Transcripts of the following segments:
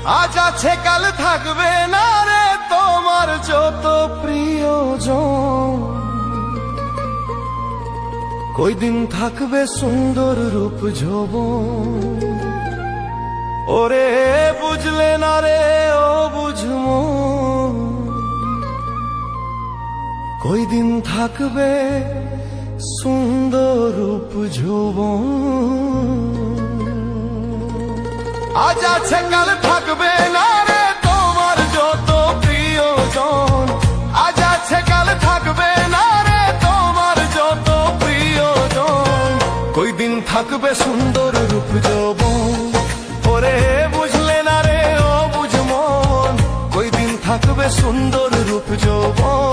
আজ আছে কাল থাকবে না রে তোমার যত প্রিয়জন। কই দিন থাকবে সুন্দর রূপ যৌবন। ওরে বুঝলে না রে ও বুঝমো, কই দিন থাকবে সুন্দর রূপ যৌবন। আজ আছে কাল থাকবে না রে তোমার যত প্রিয়জন। আজ আছে কাল থাকবে না রে তোমার যত প্রিয়জন। কই দিন থাকবে সুন্দর রূপ যৌবন। ওরে বুঝলে না রে ও বুঝমন, কই দিন থাকবে সুন্দর রূপ যৌবন।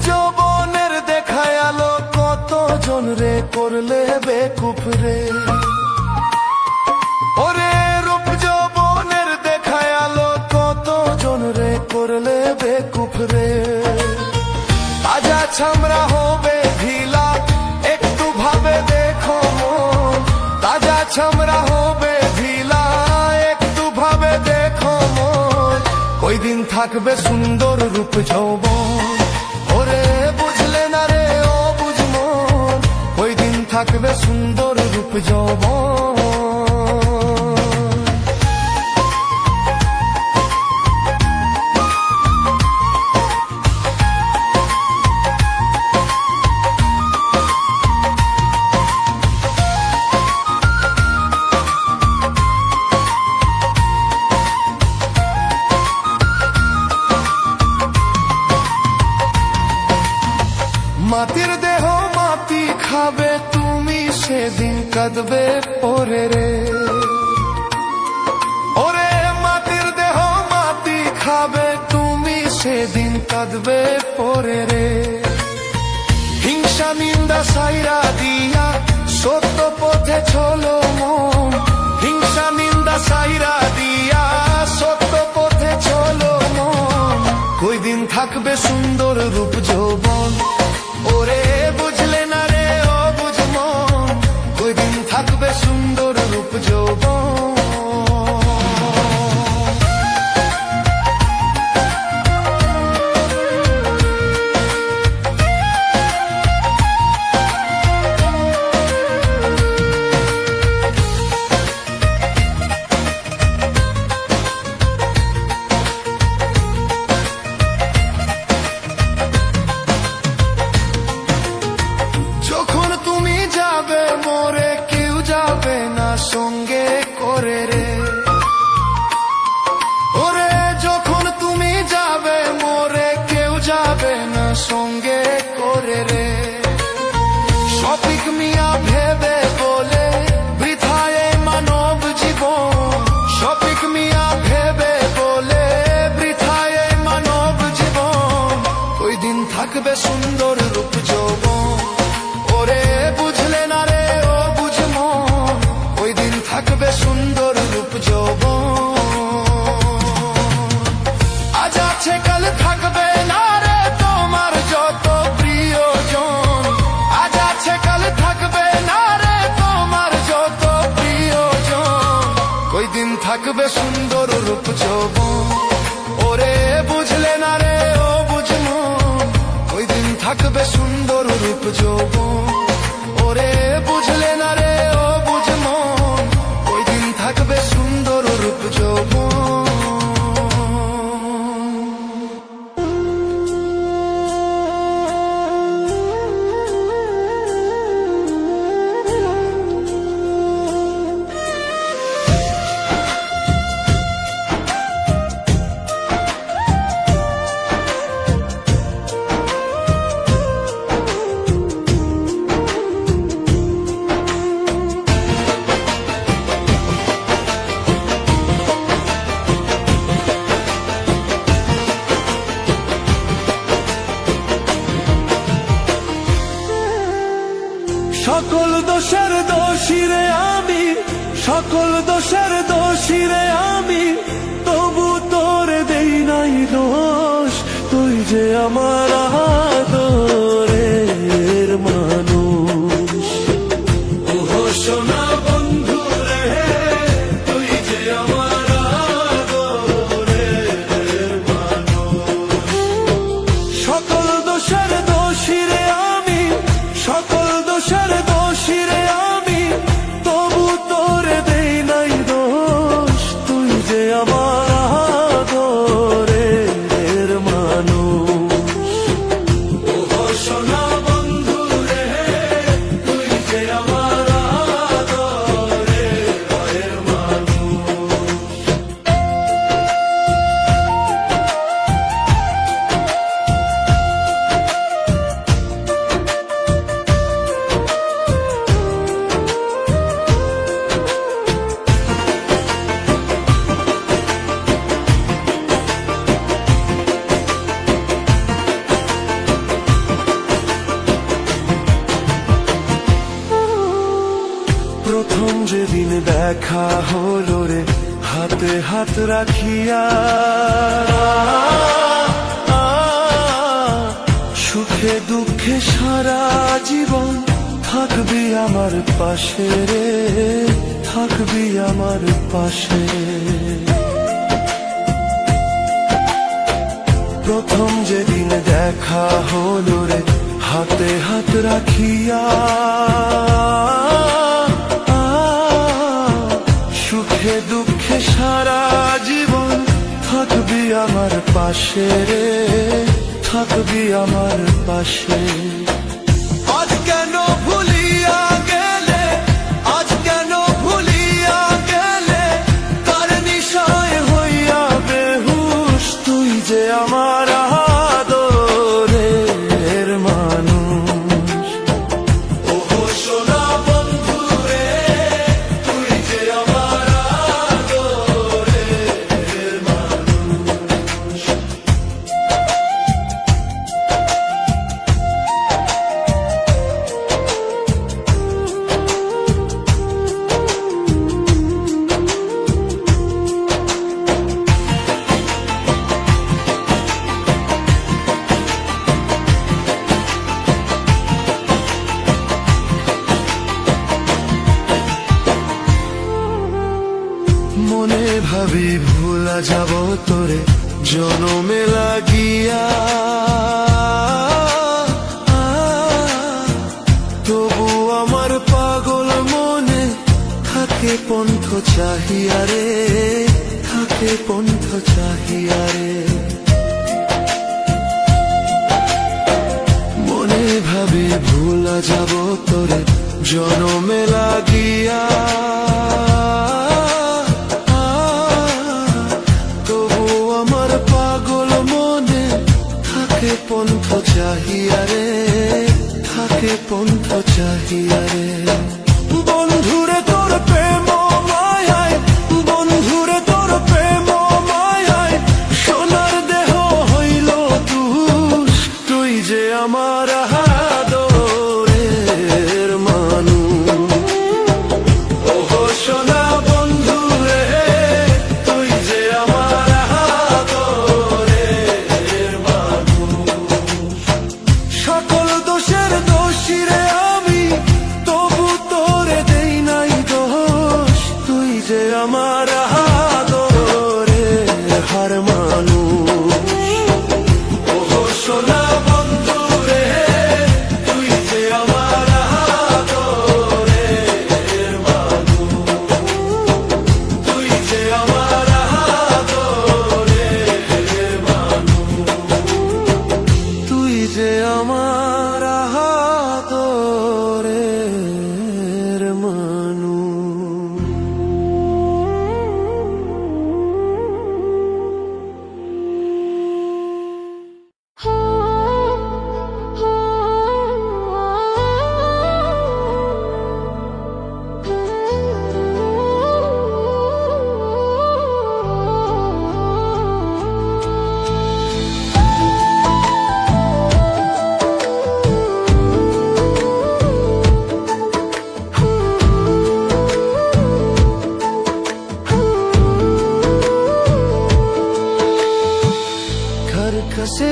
যৌবনের দেখায় আলো কত জন রে করলে বেকুফ রে। ওরে রূপ যৌবনের দেখায় আলো কত জন রে করলে বেকুফ রে। তাজা ছামড়া হবে ঢিলা একটু ভাবে দেখো মন। তাজা ছামড়া হবে ঢিলা একটু ভাবে দেখো মন। কই দিন থাকবে সুন্দর রূপ যৌবন। ওরে বুঝলে না রে ও বুঝমন, কই দিন থাকবে সুন্দর রূপ যৌবন। মাটির দেহ মাটি খাবে তুমি সেদিন কাঁদবে পরে রে। ওরে মাটির দেহ মাটি খাবে তুমি সেদিন কাঁদবে পরে রে। হিংসা নিন্দা সাইরা দিয়া সত্য পথে চলো মন। হিংসা নিন্দা সাইরা দিয়া সত্য পথে চলো মন। কই দিন থাকবে সুন্দর রূপ যৌবন। ওরে বুঝলে না রে ও বুঝমন, কই দিন থাকবে সুন্দর রূপ যৌবন। সঙ্গে করে রে। ওরে যখন তুমি যাবে মোরে কেউ যাবে না সঙ্গে করে রে। শফিক মিয়া ভেবে বলে বৃথায় মানব জীবন। শফিক মিয়া ভেবে বলে বৃথায় মানব জীবন। ওই দিন থাকবে সুন্দর রূপ যৌবন। ওরে বুঝলে না রে ও বুঝমন, ওই দিন থাকবে সুন্দর রূপ যৌবন। আজ আছে কাল থাকবে না রে তোমার যত প্রিয়জন। আজ আছে কাল থাকবে না রে তোমার যত প্রিয়জন। ওই দিন থাকবে সুন্দর রূপ যৌবন। ওরে বুঝলে না রে ও বুঝমন, ওই দিন থাকবে সুন্দর রূপ যৌবন। ওরে বুঝলে না রে ও বুঝমন, ওই দিন থাকবে সুন্দর রূপ যৌবন। সকল দোষের দোষী রে আমি, সকল দোষের দোষী রে আমি, তবু তোরে দেই নাই দোষ। তুই যে আমার আদরের মানুষ। ওহো সোনা বন্ধু রে, তুই যে আমার আদরের মানুষ। সকল দোষের দোষী রে আমি, সকল দোষের দোষী রে আমি, তবু তোরে দেই নাই দোষ। তুই যে আমার আদরের মানুষ। ওহো সোনা বন্ধু রে, তুই যে আমার আদরের মানুষ। প্রথম যেদিন দেখা হলো রে, হাতে হাত রাখিয়া, সুখে দুঃখে সারা জীবন থাকবি আমার পাশে রে, থাকবি আমার পাশে। প্রথম যেদিন দেখা হলো রে, হাতে হাত রাখিয়া, সুখে দুঃখে সারা জীবন থাকবি আমার পাশে রে, থাকবি আমার পাশে। আজ কেন ভুলিয়া গেলে, আজ কেন ভুলিয়া গেলে, কার নিশায় হইয়া বেহুশ। তুই যে আমার আদরের মানুষ। ওহো সোনা বন্ধু রে, তুই যে আমার আদরের মানুষ। মনে ভাবি ভুলা যাব তোরে জনমে লাগিয়া, তবু আমার পাগল মনে থাকে পন্থ চাহিয়া রে, থাকে পন্থ চাহিয়া রে। মনে ভাবি ভুলা যাব তোরে জনমে লাগিয়া, থাকে পন্থ চাহিয়া রে, থাকে পন্থ চাহিয়া রে। বন্ধুরে তোর প্রেম মায়ায়, বন্ধুরে তোর প্রেম মায়ায়, সোনার দেহ হইল তুষ। তুই যে আমার আদরের মানুষ। ওহো সোনা বন্ধু রে, তুই যে আমার আদরের মানুষ। সকল দোষের দোষী রে আমি, তবু তোরে দেই নাই দোষ। তুই যে আমার আদরের হার মানুষ। ওহো সোনা বন্ধু রে,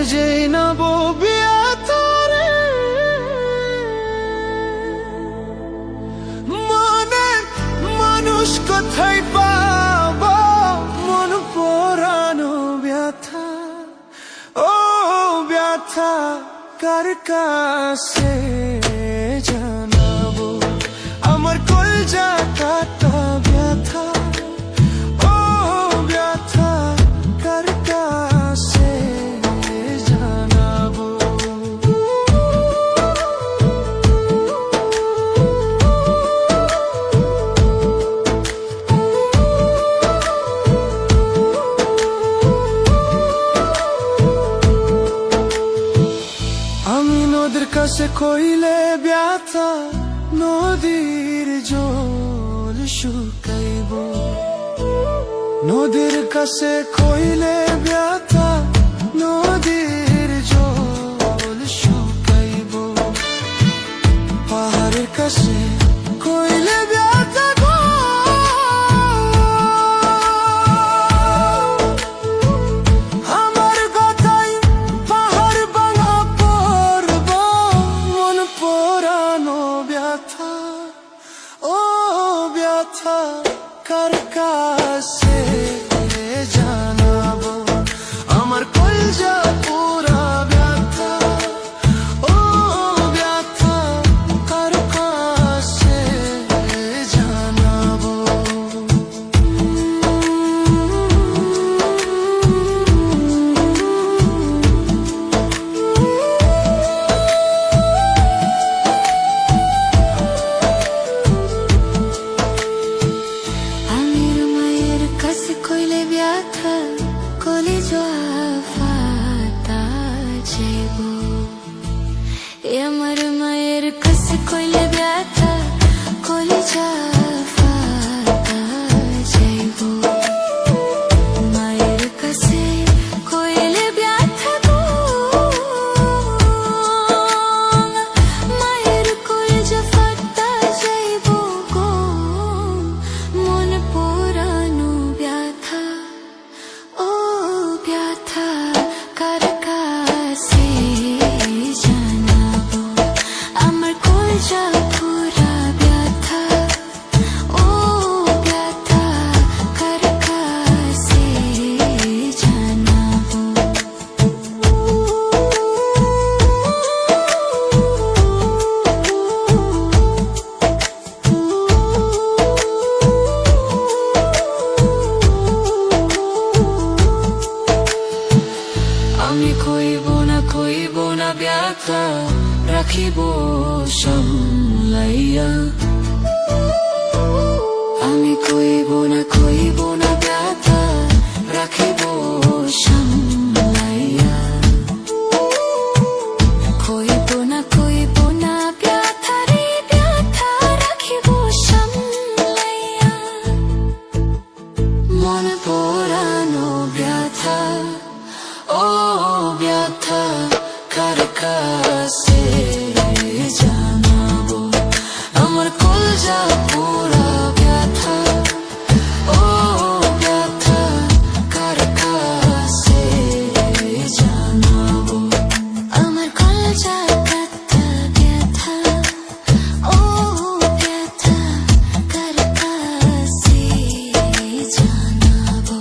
খুঁজেই নেব ব্যথারে, মনে মানুষ কোথায় পাবো, মন পোড়ানো ব্যথা, ও ব্যথা কার কাছে জানাবো, আমার কলজা কাটা ব্যথা, ও ব্যথা কার কাছে জানাবো। আমি নদীর কাছে কইলে ব্যথা, নদীর জল শুকাইব, নদীর কাছে কইলে ব্যথা, নদীর জল শুকাইব, পাহাড়ের কাছে কইলে ব্যথা গো, আমার কথাই পাহাড় ভাঙা পড়ব, মন পোড়ানো ব্যথা, ও ব্যথা কার কাছে জানাবো, আমার কলজা পোড়া ব্যথা, ও ব্যথা কার কাছে জানাবো। আমির মায়ের কাছে কইলে ব্যথা, কলিজা ফাটা যাইব, আমার মায়ের কাছে কইলে ব্যথা, কলিজা ফাটা যাইব, মায়ের কাছে কইলে ব্যথা গো, মায়ের কলিজা ফাটা যাইব গো, মন পোড়ানো ব্যথা, ও ব্যথা কার কাছে জানাবো, আমার কলজা পোড়া ব্যথা, ও ব্যথা কার কাছে জানাবো। আমি কইব না ব্যথা, রাখিব সামলাইয়া, আমি কইব না ব্যথা, রাখিব সামলাইয়া, কইব না ব্যথা রে ব্যথা, রাখিব সামলাইয়া, মন পোড়ানো ব্যথা, ও ব্যথা কার কাছে জানাবো, আমার কলজা পোড়া ব্যথা, ও ব্যথা কার কাছে জানাবো, আমার কলজা কাটা ব্যথা, ও ব্যথা কার কাছে জানাবো।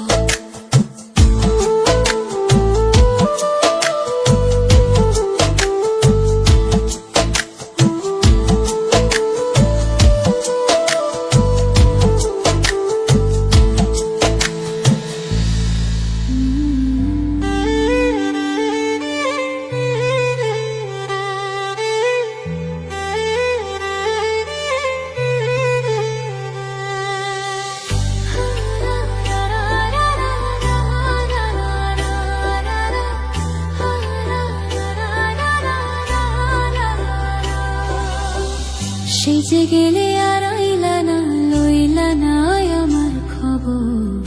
সেই যে গেলে আর আইলা না, লইলা না আমার খবর,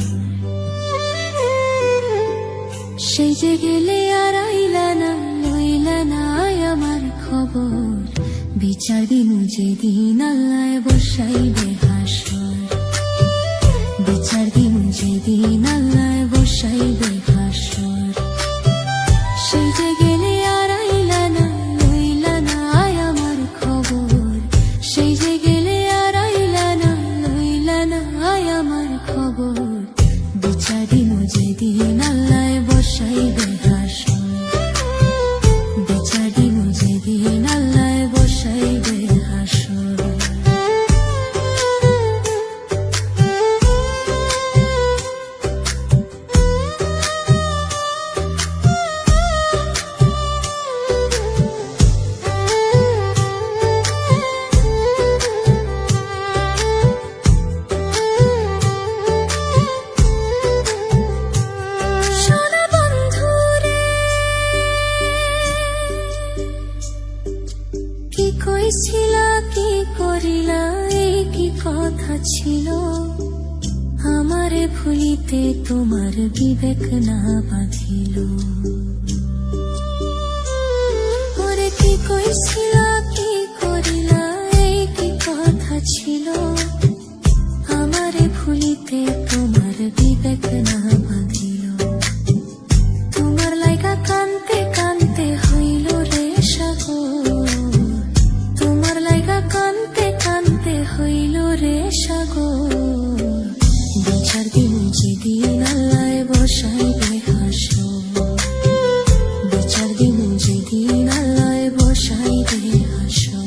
সেই যে গেলে আর আইলা না, লইলা না আমার খবর, বিচার দিন যেদিন আল্লাহ বসাইবে হাসর, বিচার দিন যেদিন আল্লাহ বসাইবে হাসর, সেই যে কইছিলা কি করিলা এই কি কথা ছিল আমারে ভুলিতে তোমার বিবেক না বাঁধিল ওরে কি কইছিলা কি করিলা এই কি কথা ছিল আমারে ভুলিতে তোমার বিবেক না বাঁধিল তোমার লাইগা কানতে কানতে হইল রে সাগর তোমার লাইগা কানতে কানতে হইল রে সাগর বিচার দিন যেদিন আল্লাহ বসাইবে হাসর বিচার দিন যেদিন আল্লাহ বসাইবে হাসর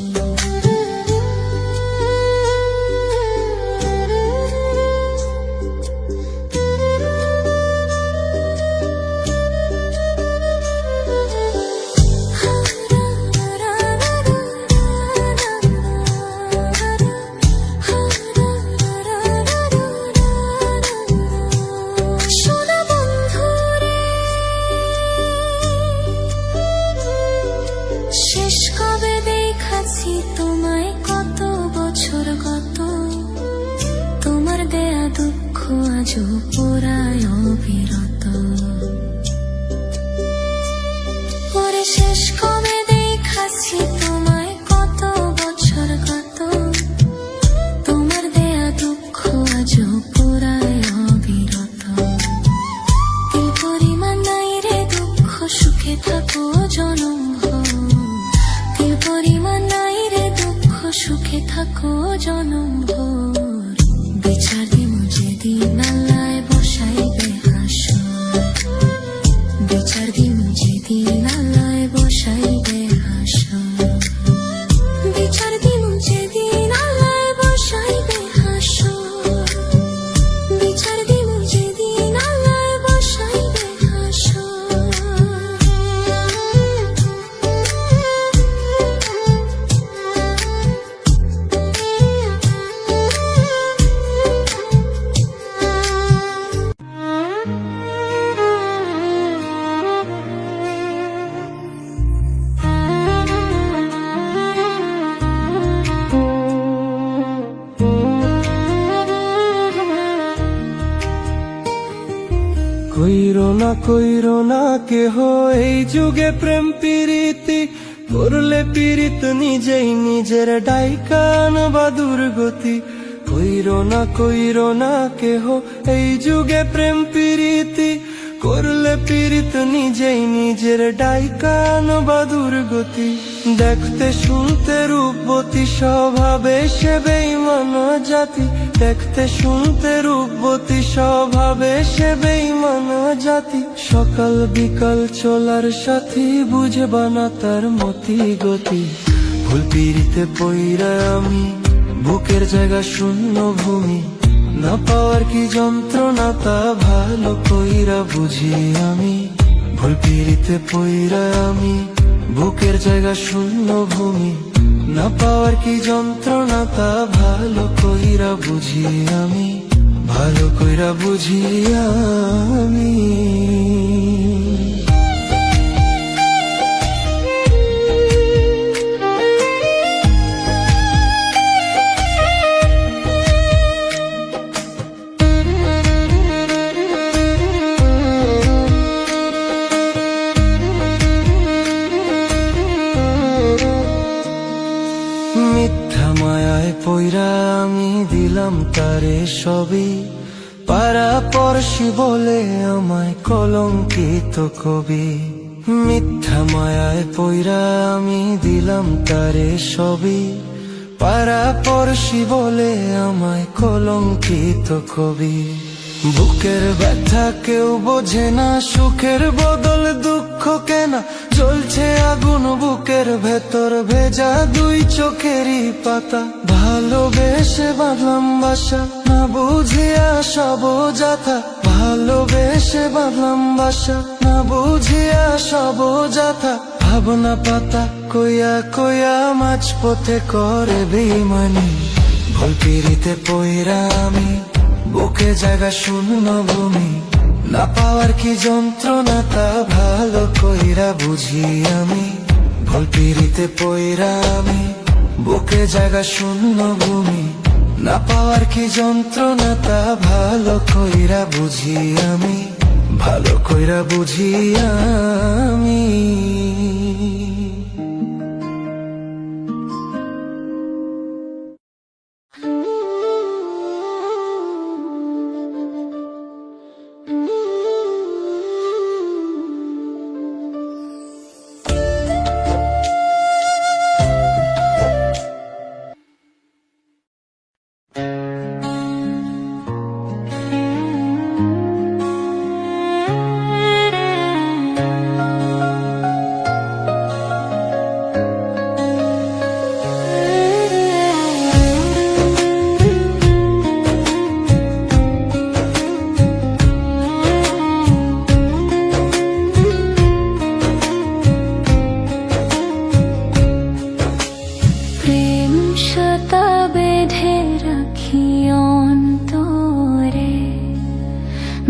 শেষ কবে দেখাছি তোমায় কত বছর গত তোমার দেয়া দুঃখ আজও পোড়ায় অবিরত পরে শেষ কবে দেখাছি তোমায় কত বছর গত তোমার দেয়া দুঃখ আজও পোড়ায় অবিরত তিল পরিমাণ নাই রে দুঃখ সুখে থাকো জনম পরিমাণ নাই রে দুঃখ সুখে থাকো জনম ভোর বিচার দিন যেদিন আল্লাহ বসাইবে হাসর বিচার দিন যেদিন আল্লাহ বসাইবে হাসর বিচার দিন যেদিন আল্লাহ বসাইবে হাসর বিচার দিন যেদিন আল্লাহ বসাইবে হাসর কইরো না কেহ এই যুগে প্রেম প্রীতি করলে পীড়িত নিজেই নিজের ডাইকান বা দুর্গতি কইরো না কেহ এই যুগে প্রেম প্রীতি করলে পীড়িত নিজেই নিজের ডাইকান বা দুর্গতি দেখতে শুনতে রূপবতী স্বভাবে সে বেঈমান জাতি দেখতে শুনতে রূপবতী স্বভাবে সে বেঈমান জাতি সকাল বিকাল চলার সাথী বুঝবা না তার মতি গতি ভুল পীড়িতে পইরা আমি বুকের জায়গা শূন্য ভূমি না পাওয়ার কি যন্ত্রণা তা ভালো কইরা বুঝি আমি ভুল পীড়িতে পইরা আমি বুকের জায়গা শূন্য ভূমি না পাওয়ার কি যন্ত্রণা তা ভালো কইরা বুঝি আমি ভালো কইরা বুঝি আমি মিথ্যা মায়ায় পইরা আমি দিলাম তারে সবই পাড়া পড়শি বলে আমায় কলঙ্কিত কবি মিথ্যা মায়ায় পইরা আমি দিলাম তারে সবই পাড়া পড়শি বলে আমায় কলঙ্কিত কবি বুকের ব্যথা কেউ বোঝে না সুখের বদল দুঃখ কেনা জ্বলছে আগুন বুকের ভেতর ভেজা দুই চোখেরই পাতা ভালোবেসে বাঁধলাম বাসা না বুঝিয়া সব যাথা ভালোবেসে বাঁধলাম বাসা না বুঝিয়া সব যাথা ভাবনা পাতা কইয়া কইয়া মাঝ পথে করে বেইমানি ভুল পীড়িতে পইরা আমি বুকে জায়গা শূন্য ভূমি না পাওয়ার কি যন্ত্রণা তা ভালো কইরা বুঝি আমি ভুল পীড়িতে পইরা আমি বুকে জায়গা শূন্য ভূমি, না পাওয়ার কি যন্ত্রণা তা ভালো কইরা বুঝি আমি, ভালো কইরা বুঝি আমি। প্রেম সুতা বেঁধে রাখি অন্তরে,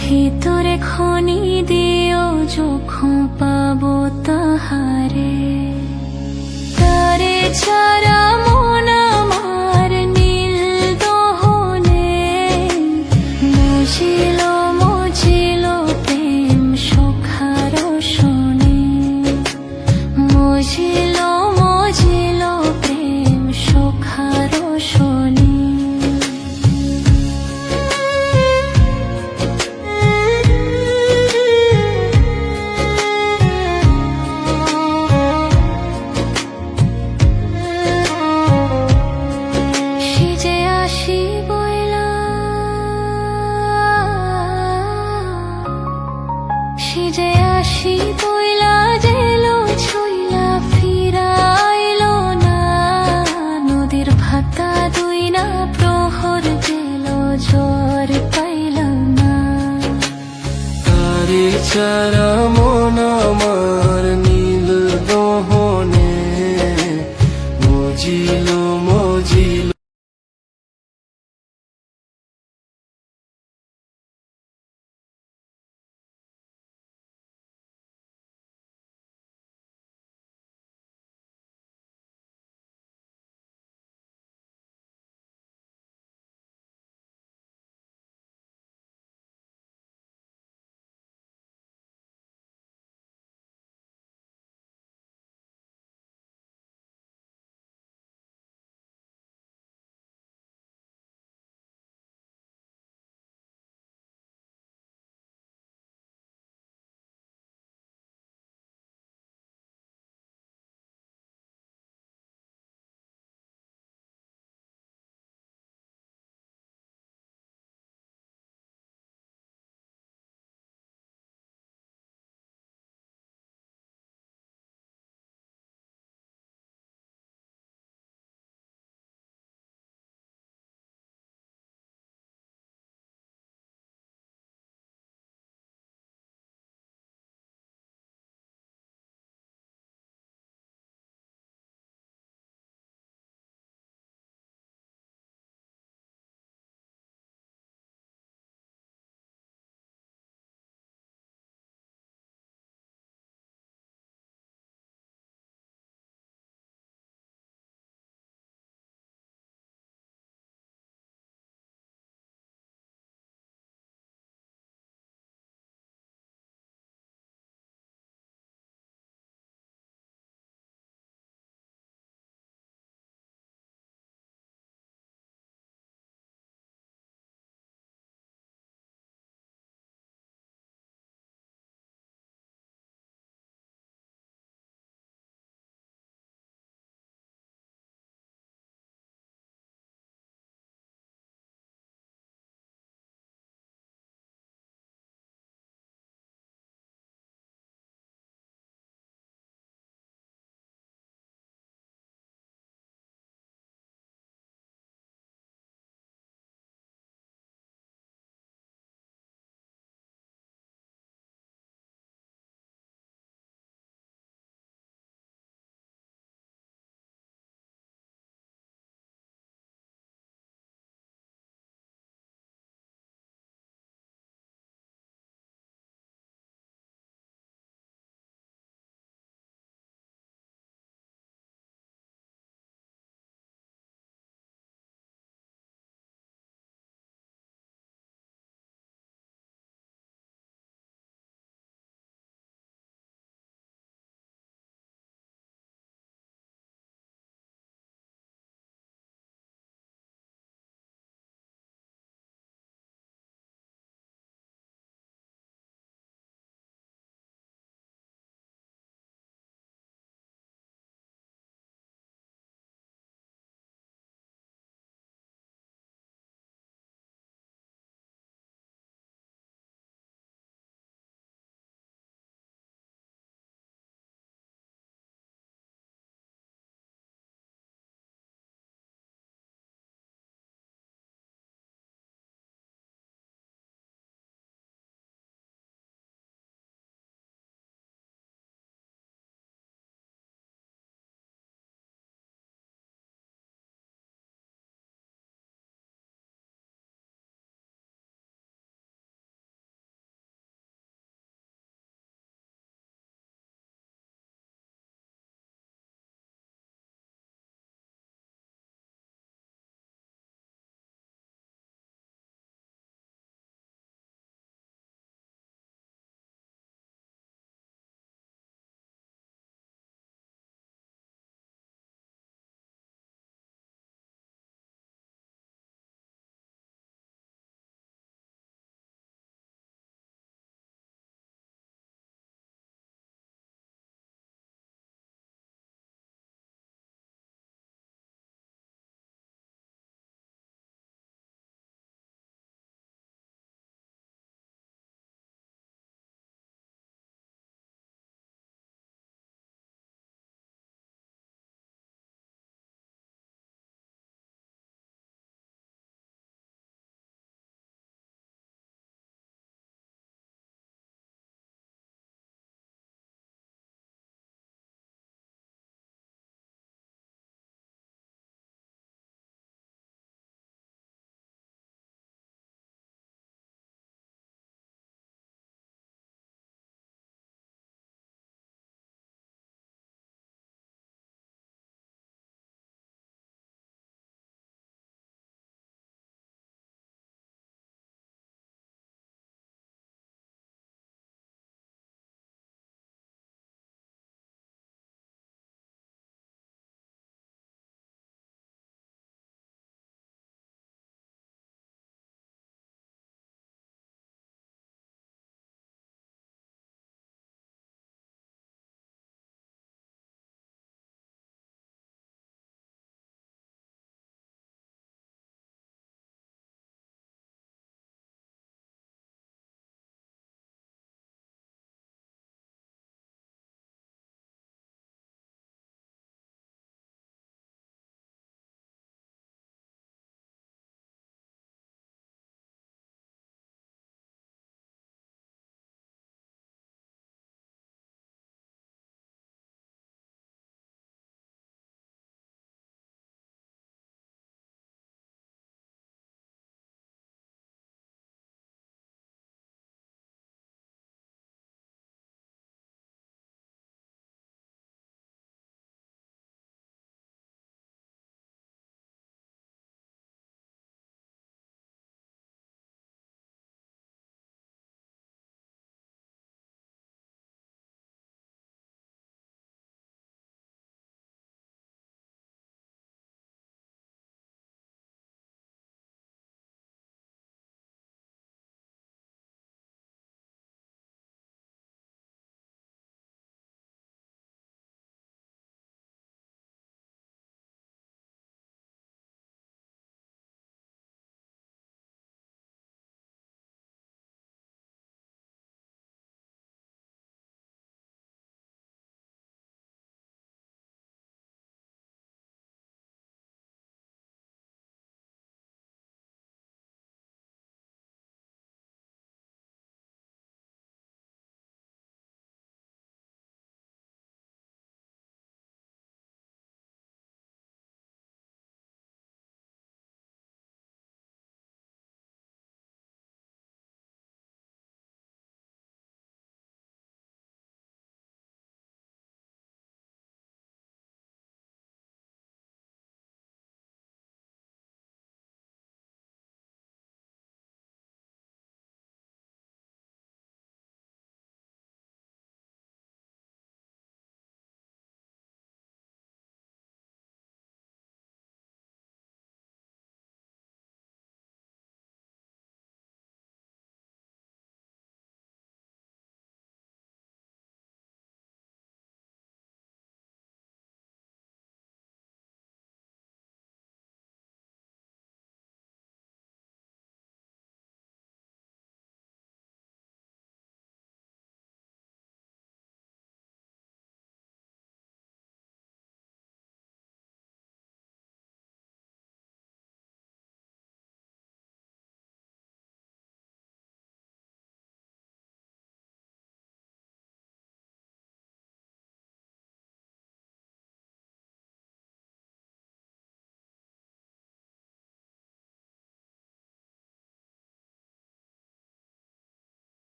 ভিতরে খনি দিও যখন পাবো তাহারে। তারে ছাড়া মন আমার নীল দহনে, মুজিল মুজিল প্রেম সুখার শোনে, মুজিল